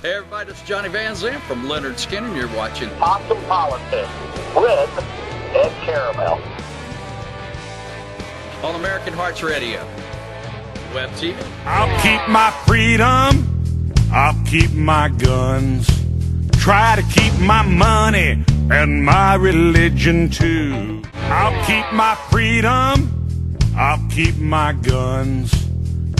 Hey everybody, this is Johnny Van Zandt from Leonard Skinner, and you're watching Possum Politics with Ed Caramel on American Hearts Radio, Web TV. I'll keep my freedom, I'll keep my guns, try to keep my money and my religion too. I'll keep my freedom, I'll keep my guns,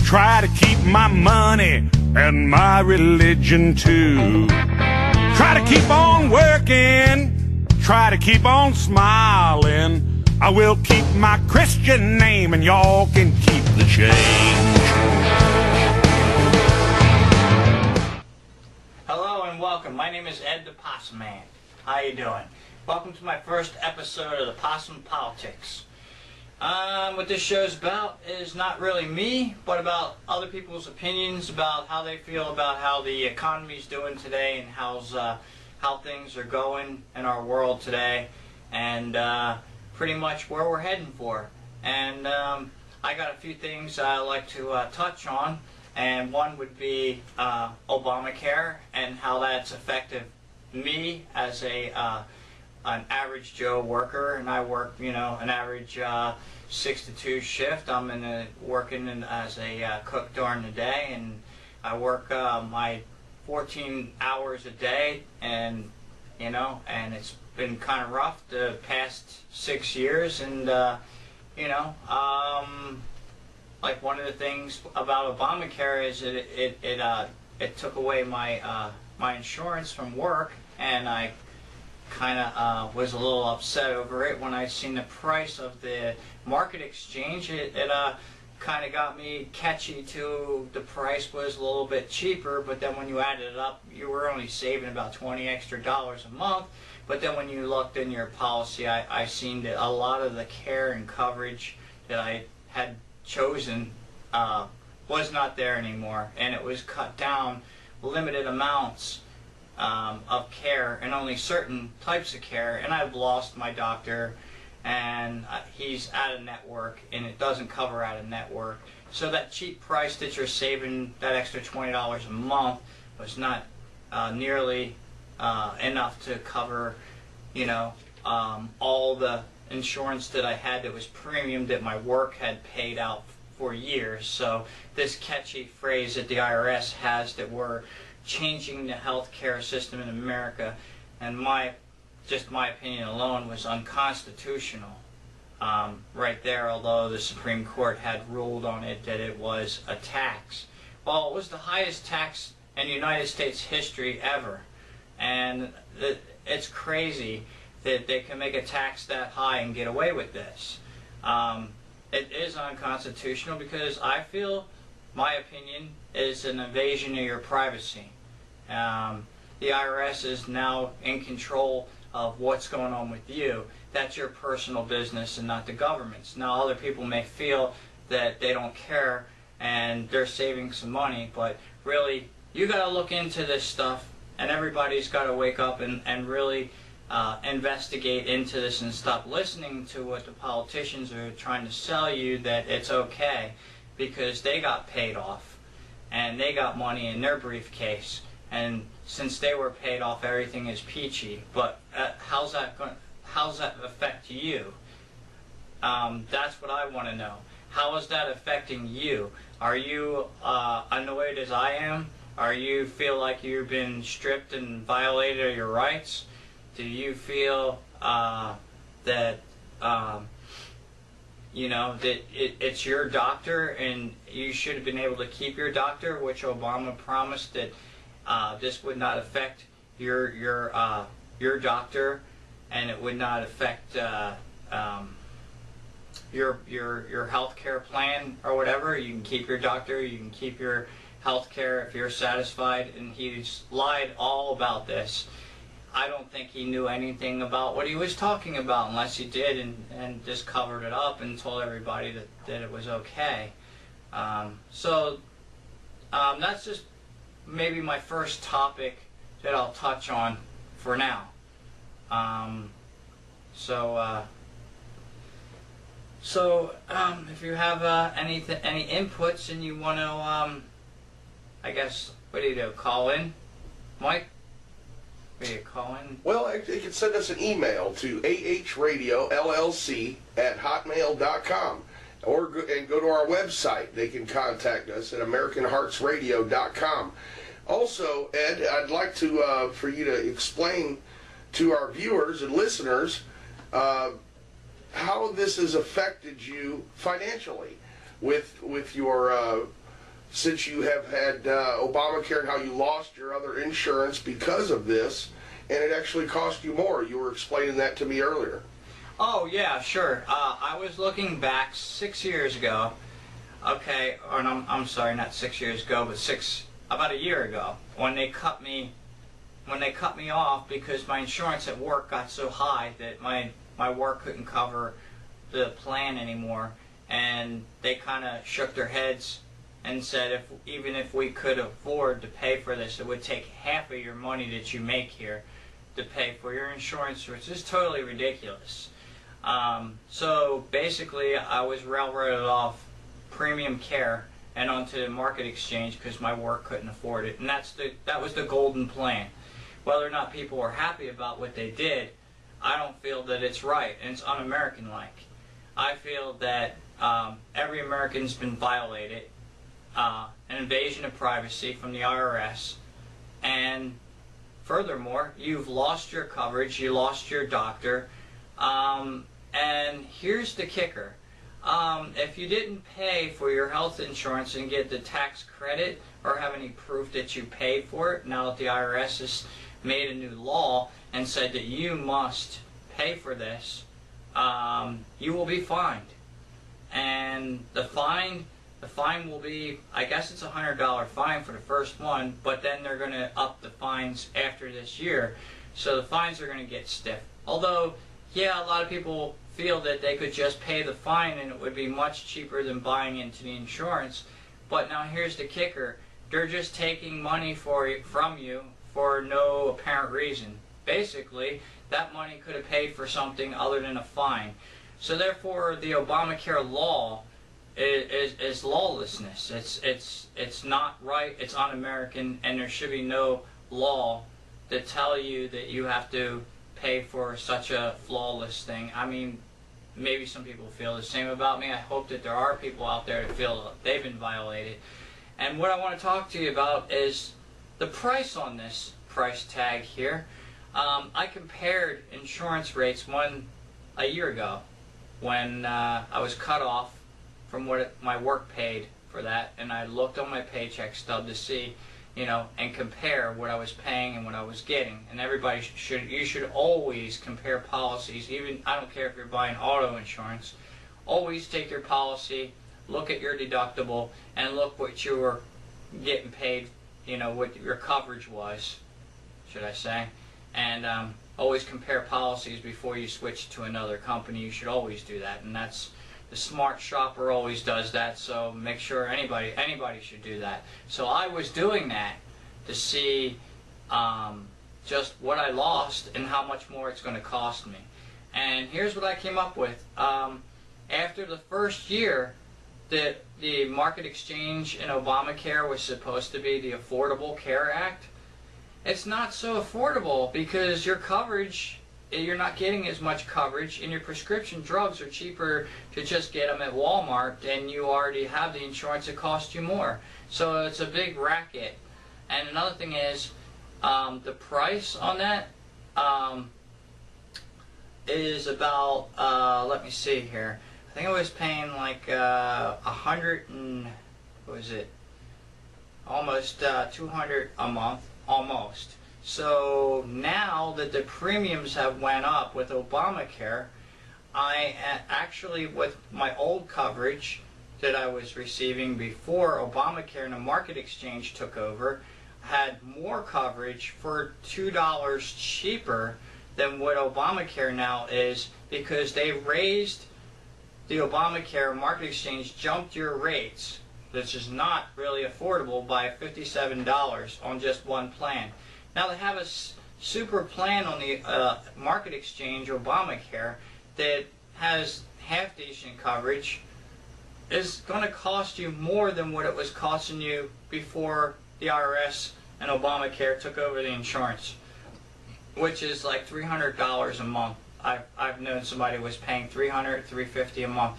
try to keep my money and my religion too. Try to keep on working, try to keep on smiling. I will keep my Christian name and y'all can keep the change. Hello and welcome. My name is Ed the Possum Man. How you doing? Welcome to my first episode of the Possum Politics. What this show's about is not really me, but about other people's opinions about how they feel about how the economy's doing today and how things are going in our world today, and pretty much where we're heading for. And I got a few things I like to touch on, and one would be Obamacare and how that's affected me as an average Joe worker, and I work, an average 6 to 2 shift. I'm working as a cook during the day, and I work my 14 hours a day, and and it's been kind of rough the past 6 years, and like one of the things about Obamacare is it took away my my insurance from work, and I kind of was a little upset over it. When I seen the price of the market exchange, it kind of got me catchy to the price was a little bit cheaper, but then when you added it up, you were only saving about $20 extra a month. But then when you looked in your policy, I seen that a lot of the care and coverage that I had chosen was not there anymore, and it was cut down limited amounts of care and only certain types of care. And I've lost my doctor, and he's out of network, and it doesn't cover out of network. So that cheap price that you're saving, that extra $20 a month, was not nearly enough to cover, all the insurance that I had that was premium that my work had paid out for years. So this catchy phrase that the IRS has that we're changing the healthcare system in America, and my opinion alone, was unconstitutional right there, although the Supreme Court had ruled on it that it was a tax. Well, it was the highest tax in United States history ever, and it's crazy that they can make a tax that high and get away with this. It is unconstitutional because I feel, my opinion, is an invasion of your privacy. The IRS is now in control of what's going on with you. That's your personal business and not the government's. Now, other people may feel that they don't care and they're saving some money, but really, you got to look into this stuff, and everybody's got to wake up and really investigate into this and stop listening to what the politicians are trying to sell you, that it's okay because they got paid off and they got money in their briefcase, and since they were paid off, everything is peachy. But how's that affect you? That's what I want to know. How is that affecting you? Are you annoyed as I am? Are you feel like you've been stripped and violated of your rights? Do you feel that that it's your doctor and you should have been able to keep your doctor, which Obama promised that this would not affect your doctor, and it would not affect your health care plan or whatever. You can keep your doctor, you can keep your health care if you're satisfied, and he's lied all about this. I don't think he knew anything about what he was talking about, unless he did and just covered it up and told everybody that it was okay. So that's just maybe my first topic that I'll touch on for now. If you have any inputs and you want to, I guess, what do you do? Call in Mike, are you calling? Well, they can send us an email to ahradiolllc@hotmail.com, and go to our website. They can contact us at AmericanHeartsRadio.com. Also, Ed, I'd like to for you to explain to our viewers and listeners how this has affected you financially with your since you have had Obamacare, and how you lost your other insurance because of this, and it actually cost you more. You were explaining that to me earlier. Oh, yeah, sure. I was looking back 6 years ago. Okay, or no, I'm sorry, not 6 years ago, but about a year ago, when they cut me off because my insurance at work got so high that my work couldn't cover the plan anymore, and they kind of shook their heads and said even if we could afford to pay for this, it would take half of your money that you make here to pay for your insurance, which is totally ridiculous. So basically, I was railroaded off premium care and onto the market exchange because my work couldn't afford it, and that was the golden plan. Whether or not people were happy about what they did, I don't feel that it's right, and it's un-American-like. I feel that every American's been violated. An invasion of privacy from the IRS, and furthermore, you've lost your coverage, you lost your doctor, and here's the kicker. If you didn't pay for your health insurance and get the tax credit or have any proof that you paid for it, now that the IRS has made a new law and said that you must pay for this, you will be fined. And the fine will be, I guess it's a $100 fine for the first one, but then they're going to up the fines after this year. So the fines are going to get stiff. Although, yeah, a lot of people feel that they could just pay the fine and it would be much cheaper than buying into the insurance. But now here's the kicker. They're just taking money from you for no apparent reason. Basically, that money could have paid for something other than a fine. So therefore, the Obamacare law is lawlessness. It's not right. It's un-American, and there should be no law that tell you that you have to pay for such a flawless thing. I mean, maybe some people feel the same about me. I hope that there are people out there that feel that they've been violated. And what I want to talk to you about is the price on this price tag here. I compared insurance rates a year ago when I was cut off from what my work paid for that, and I looked on my paycheck stub to see, and compare what I was paying and what I was getting. And you should always compare policies. Even, I don't care if you're buying auto insurance, always take your policy, look at your deductible, and look what you were getting paid, what your coverage was, should I say. And always compare policies before you switch to another company. You should always do that, and that's the smart shopper always does that, so make sure anybody should do that. So I was doing that to see just what I lost and how much more it's going to cost me. And here's what I came up with. After the first year, the market exchange in Obamacare was supposed to be the Affordable Care Act. It's not so affordable because your coverage, you're not getting as much coverage, and your prescription drugs are cheaper to just get them at Walmart, and you already have the insurance that costs you more. So it's a big racket. And another thing is, the price on that is about, let me see here. I think I was paying like almost 200 a month, almost. So now that the premiums have went up with Obamacare, I actually, with my old coverage that I was receiving before Obamacare and the market exchange took over, had more coverage for $2 cheaper than what Obamacare now is, because they raised the Obamacare market exchange, jumped your rates, which is not really affordable, by $57 on just one plan. Now they have a super plan on the market exchange, Obamacare, that has half decent coverage, is going to cost you more than what it was costing you before the IRS and Obamacare took over the insurance, which is like $300 a month. I've known somebody was paying $300, $350 a month.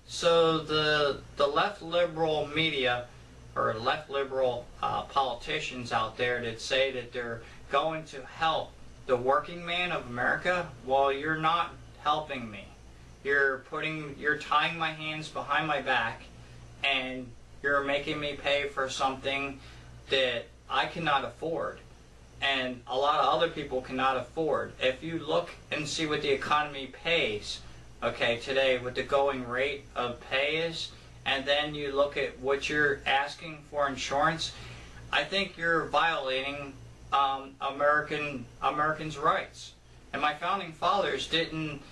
So the left liberal media or left liberal politicians out there that say that they're going to help the working man of America, well, you're not helping me. You're tying my hands behind my back, and you're making me pay for something that I cannot afford, and a lot of other people cannot afford. If you look and see what the economy pays, okay, today, what the going rate of pay is, and then you look at what you're asking for insurance, I think you're violating Americans' rights. And my founding fathers didn't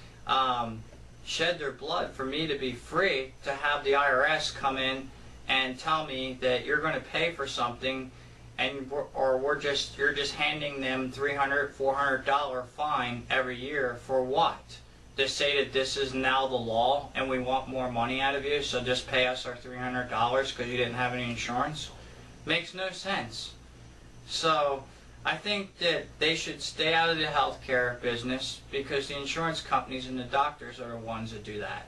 shed their blood for me to be free to have the IRS come in and tell me that you're going to pay for something, and you're just handing them $300, $400 fine every year for what? To say that this is now the law and we want more money out of you, so just pay us our $300 because you didn't have any insurance? Makes no sense. So I think that they should stay out of the healthcare business, because the insurance companies and the doctors are the ones that do that,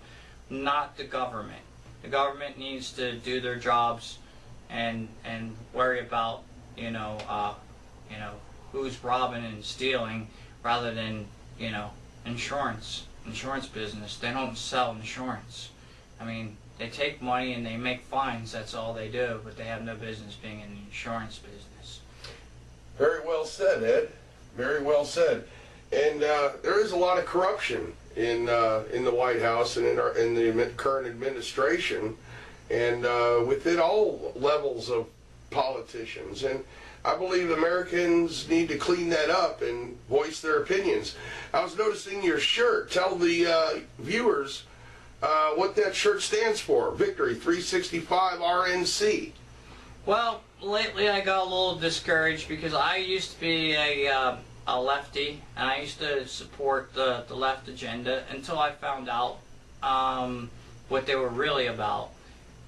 not the government. The government needs to do their jobs and worry about who's robbing and stealing, rather than insurance business. They don't sell insurance. I mean, they take money and they make fines. That's all they do, but they have no business being in the insurance business. Very well said, Ed. Very well said. And there is a lot of corruption in the White House and in the current administration, and within all levels of politicians. And I believe Americans need to clean that up and voice their opinions. I was noticing your shirt. Tell the viewers what that shirt stands for. Victory 365 RNC. Well, lately I got a little discouraged because I used to be a lefty, and I used to support the left agenda until I found out what they were really about.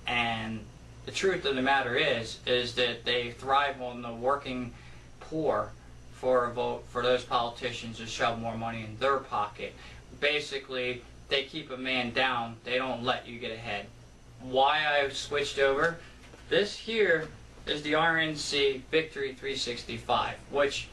And the truth of the matter is that they thrive on the working poor for a vote for those politicians to shove more money in their pocket. Basically, they keep a man down. They don't let you get ahead. Why I switched over? This here is the RNC Victory 365, which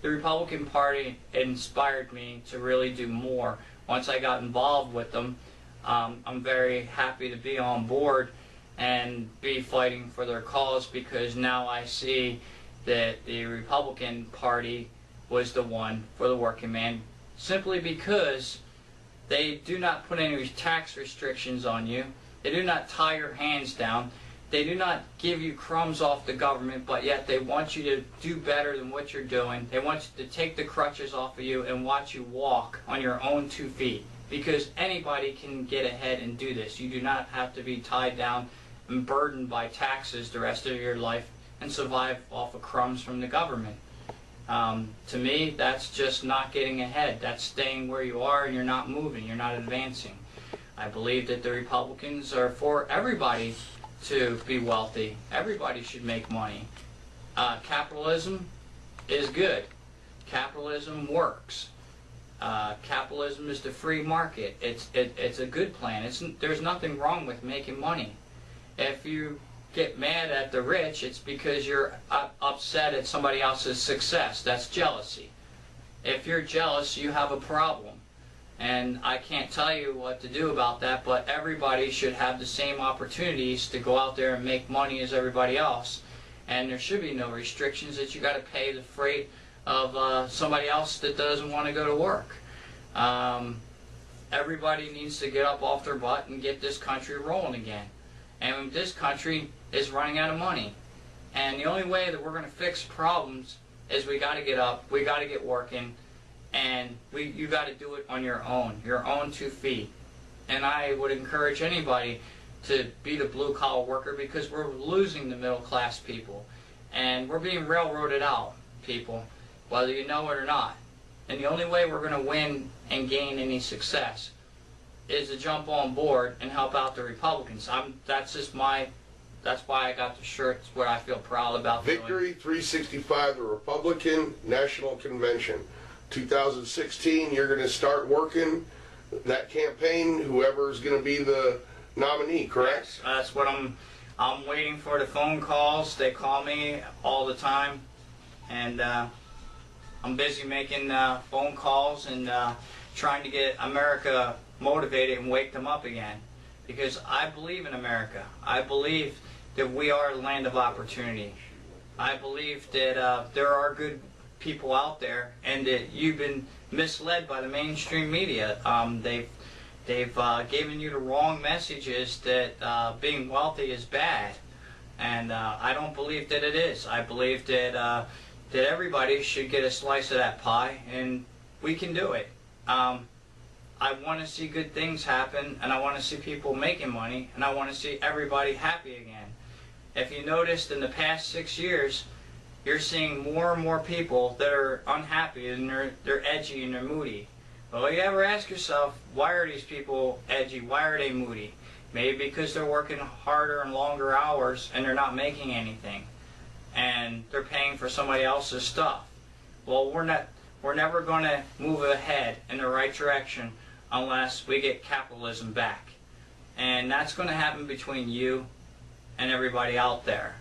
the Republican Party inspired me to really do more. Once I got involved with them, I'm very happy to be on board and be fighting for their cause, because now I see that the Republican Party was the one for the working man, simply because they do not put any tax restrictions on you. They do not tie your hands down. They do not give you crumbs off the government, but yet they want you to do better than what you're doing. They want you to take the crutches off of you and watch you walk on your own 2 feet, because anybody can get ahead and do this. You do not have to be tied down and burdened by taxes the rest of your life and survive off of crumbs from the government. To me, that's just not getting ahead. That's staying where you are and you're not moving, you're not advancing. I believe that the Republicans are for everybody to be wealthy. Everybody should make money. Capitalism is good. Capitalism works. Capitalism is the free market. It's a good plan. There's nothing wrong with making money. If you get mad at the rich, it's because you're upset at somebody else's success. That's jealousy. If you're jealous, you have a problem. And I can't tell you what to do about that, but everybody should have the same opportunities to go out there and make money as everybody else. And there should be no restrictions that you got to pay the freight of somebody else that doesn't want to go to work. Everybody needs to get up off their butt and get this country rolling again. And this country is running out of money. And the only way that we're going to fix problems is we got to get up, we got to get working, and you got to do it on your own 2 feet. And I would encourage anybody to be the blue-collar worker, because we're losing the middle-class people. And we're being railroaded out, people, whether you know it or not. And the only way we're going to win and gain any success is to jump on board and help out the Republicans. That's That's why I got the shirt. It's what I feel proud about doing. Victory 365, the Republican National Convention. 2016, you're going to start working that campaign, whoever's going to be the nominee, correct? Yes, that's what I'm waiting for, the phone calls. They call me all the time, and I'm busy making phone calls and trying to get America motivated and wake them up again, because I believe in America. I believe that we are the land of opportunity. I believe that there are good people out there, and that you've been misled by the mainstream media. They've given you the wrong messages that being wealthy is bad, and I don't believe that it is. I believe that that everybody should get a slice of that pie, and we can do it. I want to see good things happen, and I want to see people making money, and I want to see everybody happy again. If you noticed, in the past 6 years, you're seeing more and more people that are unhappy, and they're edgy and they're moody. Well, you ever ask yourself, why are these people edgy? Why are they moody? Maybe because they're working harder and longer hours and they're not making anything, and they're paying for somebody else's stuff. Well, we're never going to move ahead in the right direction unless we get capitalism back. And that's going to happen between you and everybody out there.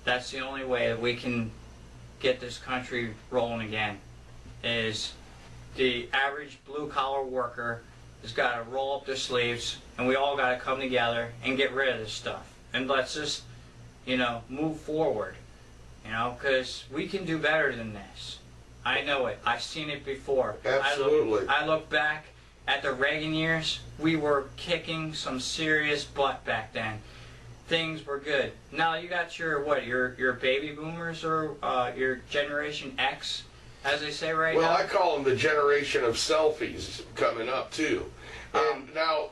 That's the only way that we can get this country rolling again, is the average blue-collar worker has got to roll up their sleeves, and we all got to come together and get rid of this stuff. And let's just, move forward, because we can do better than this. I know it. I've seen it before. Absolutely. I look back at the Reagan years. We were kicking some serious butt back then. Things were good. Now you got your baby boomers, or your Generation X, as they say right now. Well, I call them the generation of selfies coming up too. And now,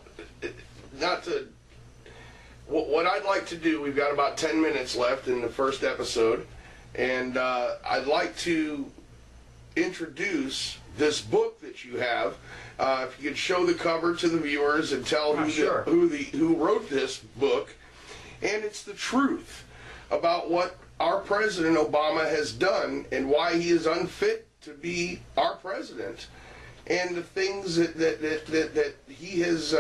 what I'd like to do, we've got about 10 minutes left in the first episode, and I'd like to introduce this book that you have. If you could show the cover to the viewers and tell who wrote this book. And it's the truth about what our President Obama has done and why he is unfit to be our president, and the things that he has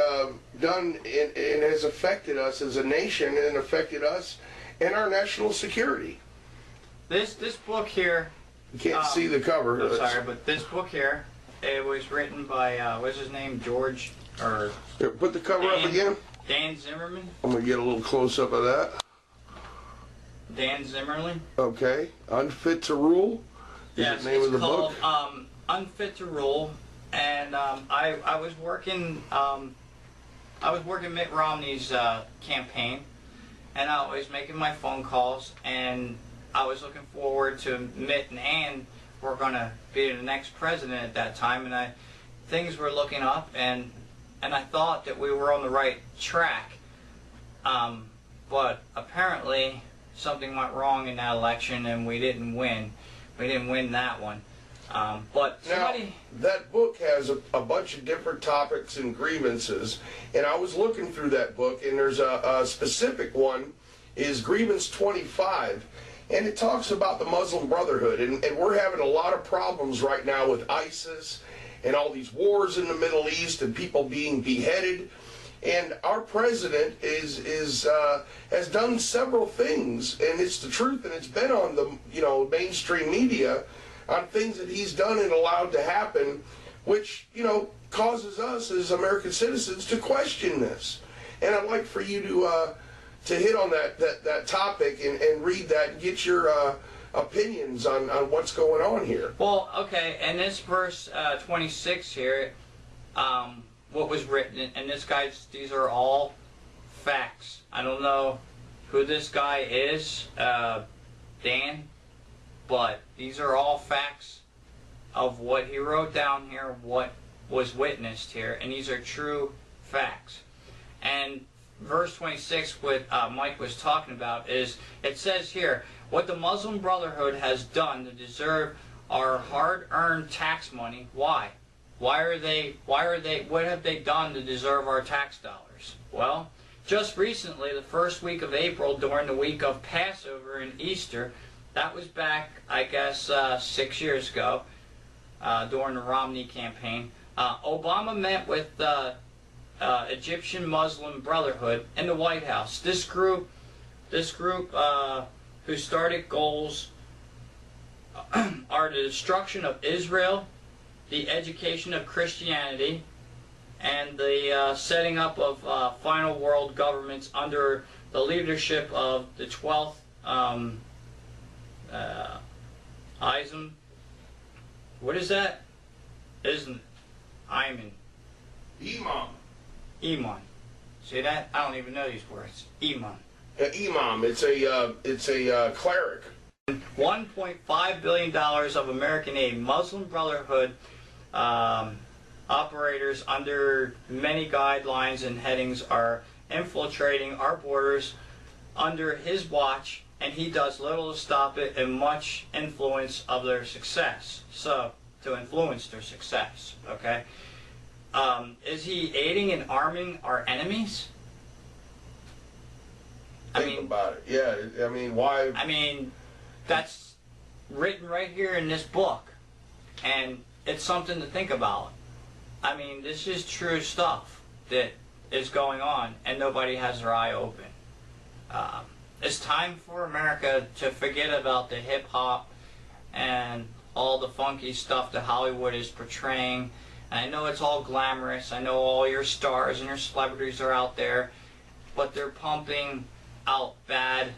done and has affected us as a nation, and affected us and our national security. This book here. You can't see the cover. I'm sorry, but this book here, it was written by what's his name, George, or Here, put the cover up again. Dan Zimmerman. I'm gonna get a little close up of that. Dan Zimmerman. Okay, Unfit to Rule. Yes, Is the name it's of the called book? Unfit to Rule, and I was working Mitt Romney's campaign, and I was making my phone calls, and I was looking forward to Mitt and Ann were going to be the next president at that time, and things were looking up, and I thought that we were on the right track, but apparently something went wrong in that election, and we didn't win. We didn't win that one. But somebody... Now, that book has a bunch of different topics and grievances, and I was looking through that book, and there's a specific one, is Grievance 25, and it talks about the Muslim Brotherhood, and we're having a lot of problems right now with ISIS and all these wars in the Middle East and people being beheaded. And our president has done several things, and it's the truth, and it's been on the mainstream media on things that he's done and allowed to happen, which causes us as American citizens to question this. And I'd like for you to hit on that topic and read that and get your opinions on what's going on here. Well, okay, and this verse 26 here, what was written, and these are all facts. I don't know who this guy is, Dan, but these are all facts of what he wrote down here, what was witnessed here, and these are true facts. And verse 26, what Mike was talking about, is it says here, what the Muslim Brotherhood has done to deserve our hard-earned tax money. Why? What have they done to deserve our tax dollars? Well, just recently, the first week of April, during the week of Passover and Easter, that was back, I guess, 6 years ago, during the Romney campaign. Obama met with Egyptian Muslim Brotherhood in the White House. This group whose started goals are the destruction of Israel, the education of Christianity, and the setting up of final world governments under the leadership of the 12th Ism. What is that? Isn't Imam? Imam. See that? I don't even know these words. Imam. Imam. It's a cleric. $1.5 billion of American aid. Muslim Brotherhood operators under many guidelines and headings are infiltrating our borders under his watch, and he does little to stop it and much influence of their success. So, to influence their success, okay? Is he aiding and arming our enemies? Think about it. Yeah, I mean, why? I mean, that's written right here in this book, and it's something to think about. I mean, this is true stuff that is going on, and nobody has their eye open. It's time for America to forget about the hip-hop and all the funky stuff that Hollywood is portraying. And I know it's all glamorous. I know all your stars and your celebrities are out there, but they're pumping out bad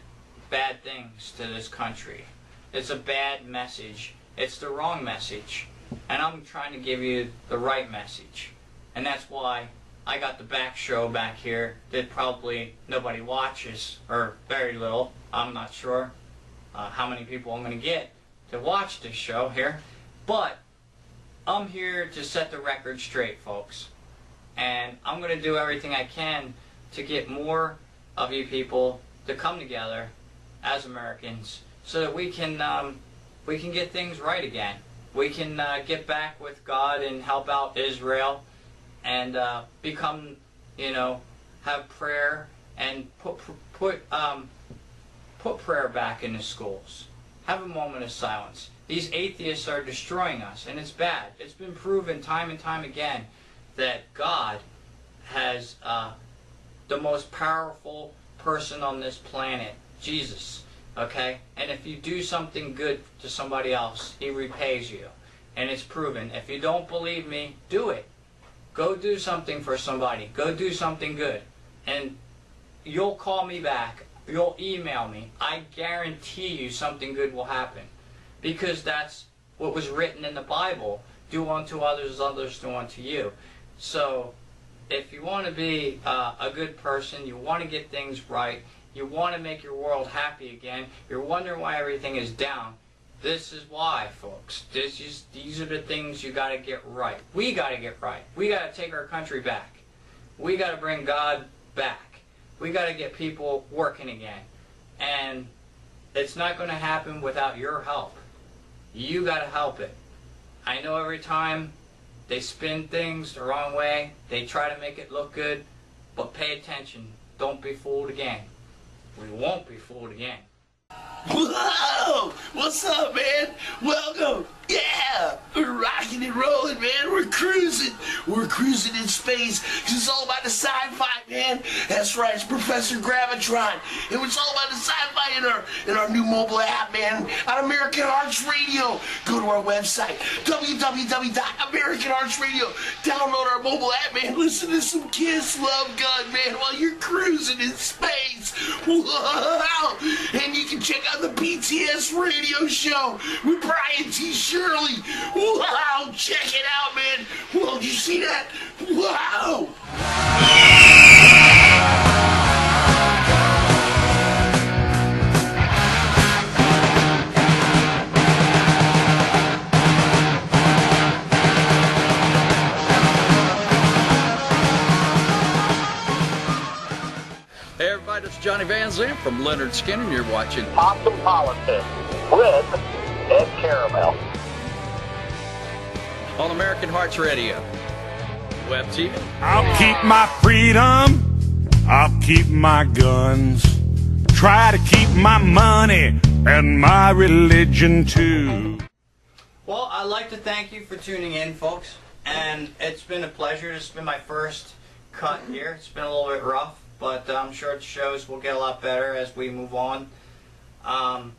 things to this country. It's a bad message. It's the wrong message. And I'm trying to give you the right message. And that's why I got the back show back here that probably nobody watches, or very little. I'm not sure how many people I'm going to get to watch this show here. But I'm here to set the record straight, folks. And I'm going to do everything I can to get more of you people to come together as Americans so that we can get things right again. We can get back with God and help out Israel and become, have prayer and put prayer back in the schools. Have a moment of silence. These atheists are destroying us, and it's bad. It's been proven time and time again that God has the most powerful person on this planet, Jesus. Okay? And if you do something good to somebody else, he repays you. And it's proven. If you don't believe me, do it. Go do something for somebody. Go do something good. And you'll call me back. You'll email me. I guarantee you something good will happen. Because that's what was written in the Bible. Do unto others as others do unto you. So, if you want to be a good person, you want to get things right, you want to make your world happy again, you're wondering why everything is down, this is why, folks. These are the things you got to get right. We got to get right. We got to take our country back. We got to bring God back. We got to get people working again. And it's not going to happen without your help. You got to help it. I know every time they spin things the wrong way, they try to make it look good, but pay attention. Don't be fooled again. We won't be fooled again. Whoa! What's up, man? Welcome! Yeah! We're rocking and rolling, man. We're cruising. We're cruising in space. It's all about the sci-fi, man. That's right. It's Professor Gravitron. And it's all about the sci-fi in our new mobile app, man. On American Arts Radio. Go to our website, www.AmericanArtsRadio. Download our mobile app, man. Listen to some Kiss Love Gun, man, while you're cruising in space. Wow! And you can check out the BTS radio show with Brian T. Shirley. Wow, check it out, man. Whoa, did you see that? Wow. Hey everybody, it's Johnny Van Zandt from Leonard Skinner, and you're watching Possum Politics with Ed Caramel. on American Hearts Radio. Web TV. I'll keep my freedom. I'll keep my guns. Try to keep my money and my religion too. Well, I'd like to thank you for tuning in, folks. And it's been a pleasure. This has been my first cut here. It's been a little bit rough, but I'm sure the shows will get a lot better as we move on. I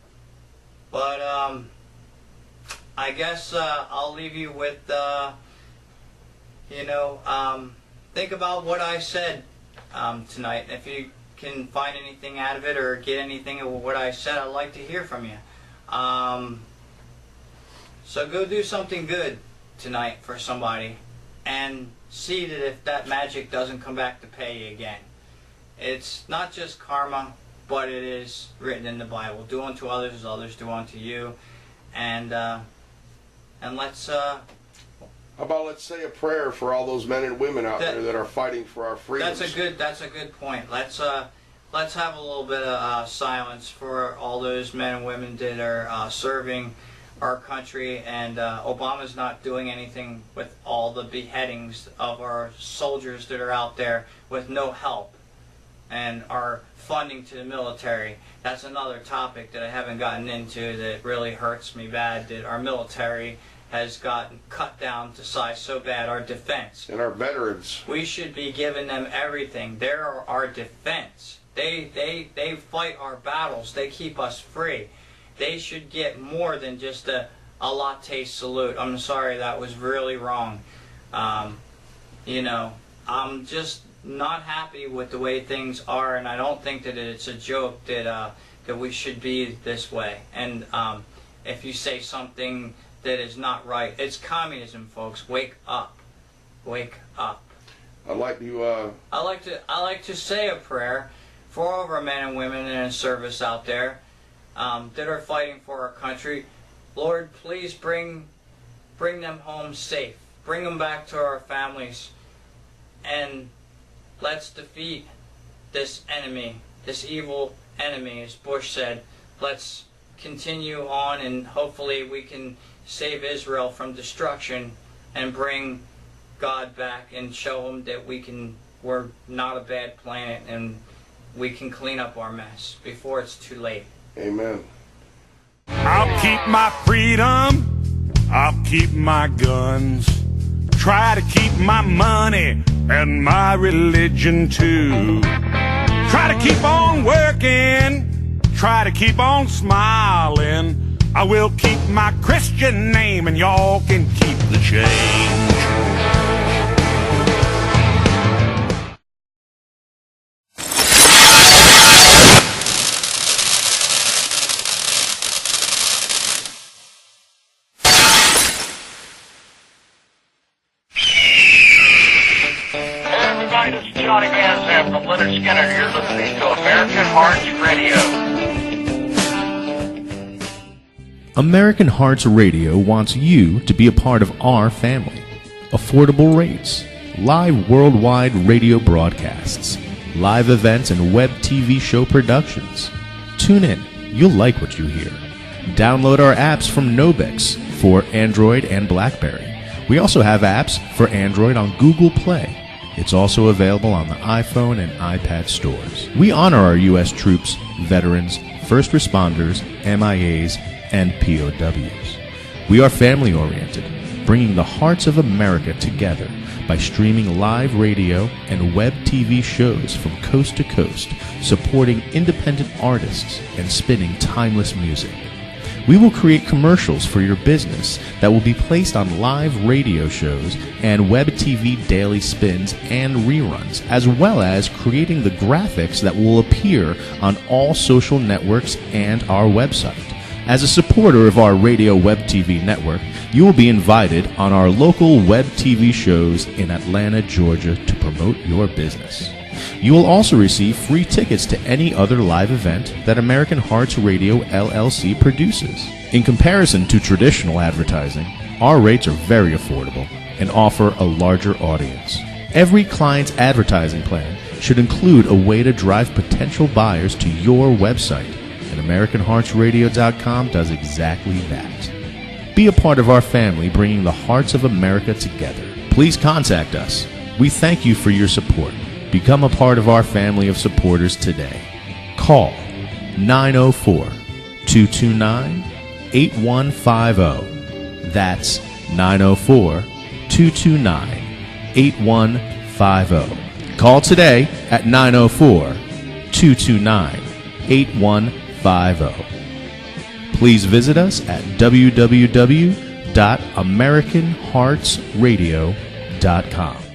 guess I'll leave you with, think about what I said tonight. If you can find anything out of it or get anything of what I said, I'd like to hear from you. So go do something good tonight for somebody and see that if that magic doesn't come back to pay you again. It's not just karma, but it is written in the Bible. Do unto others as others do unto you. And let's How about let's say a prayer for all those men and women out there that are fighting for our freedoms. That's a good point. Let's have a little bit of silence for all those men and women that are serving our country, and Obama's not doing anything with all the beheadings of our soldiers that are out there with no help, and our funding to the military. That's another topic that I haven't gotten into that really hurts me bad, that our military has gotten cut down to size so bad. Our defense. And our veterans. We should be giving them everything. They're our defense. They fight our battles. They keep us free. They should get more than just a latte salute. I'm sorry, that was really wrong. I'm just not happy with the way things are, and I don't think that it's a joke that we should be this way. And if you say something that is not right, it's communism, folks. Wake up. Wake up. I like to say a prayer for all of our men and women in service out there that are fighting for our country. Lord, please bring them home safe. Bring them back to our families. And let's defeat this enemy, this evil enemy, as Bush said. Let's continue on, and hopefully we can save Israel from destruction and bring God back and show them that we're not a bad planet, and we can clean up our mess before it's too late. Amen. I'll keep my freedom, I'll keep my guns, try to keep my money and my religion too. Try to keep on working, try to keep on smiling. I will keep my Christian name and y'all can keep the change. This is Johnny Van Zant from Leonard Skinner. You're listening to American Hearts Radio. American Hearts Radio wants you to be a part of our family. Affordable rates, live worldwide radio broadcasts, live events and web TV show productions. Tune in. You'll like what you hear. Download our apps from Nobix for Android and BlackBerry. We also have apps for Android on Google Play. It's also available on the iPhone and iPad stores. We honor our U.S. troops, veterans, first responders, MIAs, and POWs. We are family-oriented, bringing the hearts of America together by streaming live radio and web TV shows from coast to coast, supporting independent artists and spinning timeless music. We will create commercials for your business that will be placed on live radio shows and web TV daily spins and reruns, as well as creating the graphics that will appear on all social networks and our website. As a supporter of our radio web TV network, you will be invited on our local web TV shows in Atlanta, Georgia to promote your business. You will also receive free tickets to any other live event that American Hearts Radio LLC produces. In comparison to traditional advertising, our rates are very affordable and offer a larger audience. Every client's advertising plan should include a way to drive potential buyers to your website, and AmericanHeartsRadio.com does exactly that. Be a part of our family bringing the hearts of America together. Please contact us. We thank you for your support. Become a part of our family of supporters today. Call 904-229-8150. That's 904-229-8150. Call today at 904-229-8150. Please visit us at www.americanheartsradio.com.